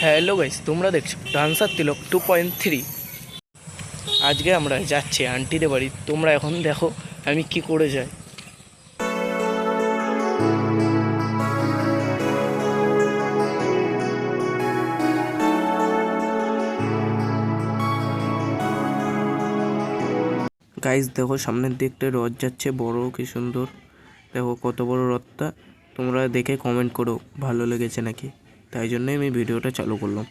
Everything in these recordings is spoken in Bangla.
হ্যালো গাইস, তোমরা দেখছো ডান্সার তিলক 2.3। আজকে আমরা যাচ্ছি আন্টিদের বাড়ি। তোমরা এখন দেখো আমি কি করে যাই। গাইস দেখো, সামনের দিকটা রথ যাচ্ছে, বড় কি সুন্দর। দেখো কত বড় রথটা। তোমরা দেখে কমেন্ট করো ভালো লেগেছে নাকি। তাই জন্যই আমি ভিডিওটা চালু করলাম।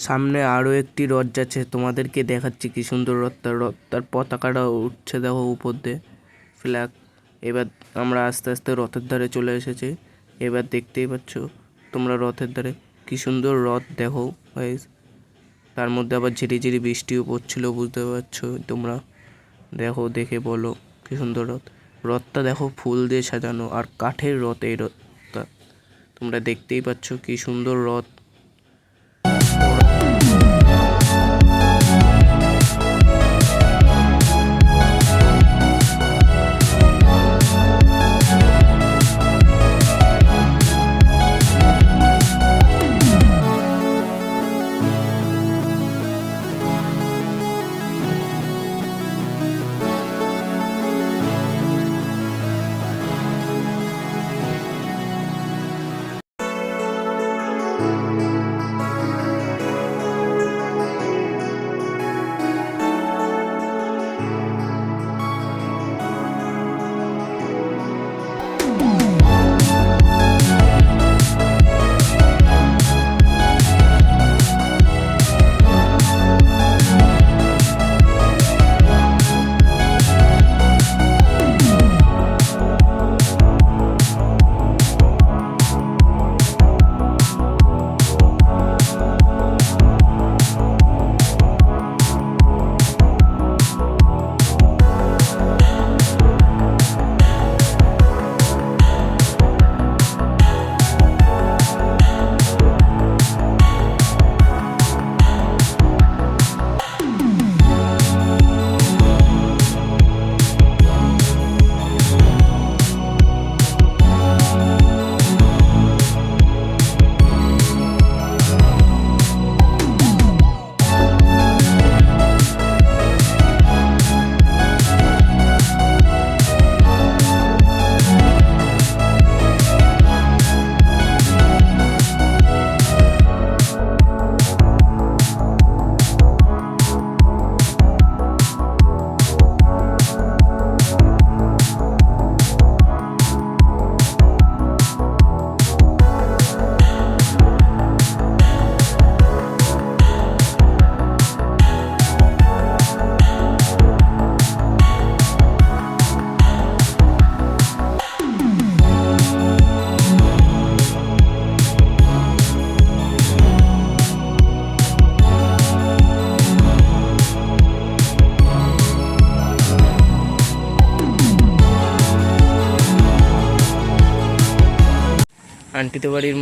সামনে আরও একটি রথ যাচ্ছে, তোমাদেরকে দেখাচ্ছি কি সুন্দর রথটার পতাকাটা উঠছে দেখো উপর দিয়ে, ফ্ল্যাগ। এবার আমরা আস্তে আস্তে রথের ধারে চলে এসেছি। এবার দেখতেই পাচ্ছ তোমরা রথের ধারে কি সুন্দর রথ দেখো গাইস। তার মধ্যে আবার ঝিরিঝিরি বৃষ্টিও পড়ছিল, বুঝতে পারছো তোমরা। দেখো, দেখে বলো কি সুন্দর রথ। রথটা দেখো ফুল দিয়ে সাজানো, আর কাঠের রথ এই রথটা। তোমরা দেখতেই পাচ্ছ কি সুন্দর রথ। আন্টিদের বাড়ির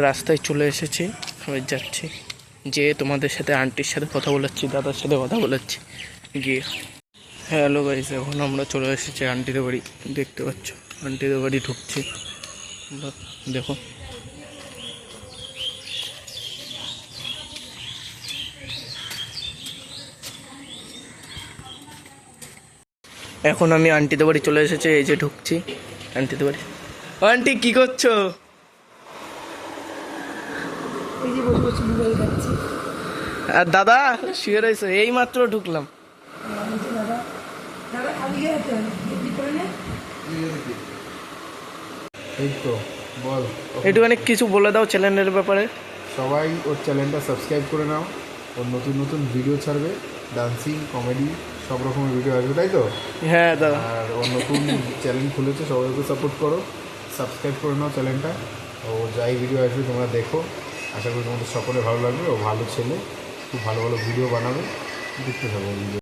রাস্তায় চলে এসেছি, আমি যাচ্ছি। যে তোমাদের সাথে আন্টির সাথে কথা বলাচ্ছি, দাদার সাথে কথা বলাচ্ছি গিয়ে। হ্যালো গাইস, এখন আমরা চলে এসেছি আন্টিদের বাড়ি। দেখতে পাচ্ছ আন্টিদের বাড়ি ঢুকছি, দেখো। এখন আমি আন্টিদের বাড়ি চলে এসেছি, এই যে ঢুকছি আন্টিদের বাড়ি। ও আন্টি কি করছো? আর দাদা শুয়ে রয়েছে, এই মাত্র ঢুকলাম। এই তো বল, একটুখানি কিছু বলে দাও চ্যানেলের ব্যাপারে। সবাই ওর চ্যানেলটা সাবস্ক্রাইব করে নাও। ওর নতুন নতুন ভিডিও ছাড়বে, ডান্সিং, কমেডি, সব রকমের ভিডিও আসবে, তাই তো? হ্যাঁ দাদা। আর ওর নতুন চ্যানেল খুলেছে, সবাই ওকে সাপোর্ট করো, সাবস্ক্রাইব করে নাও চ্যানেলটা। ও যাই ভিডিও আসবে তোমরা দেখো, আশা করি তোমাদের সকলে ভালো লাগবে। ও ভালো ছেলে, খুব ভালো ভালো ভিডিও বানাবে, দেখতে থাকো ভিডিও।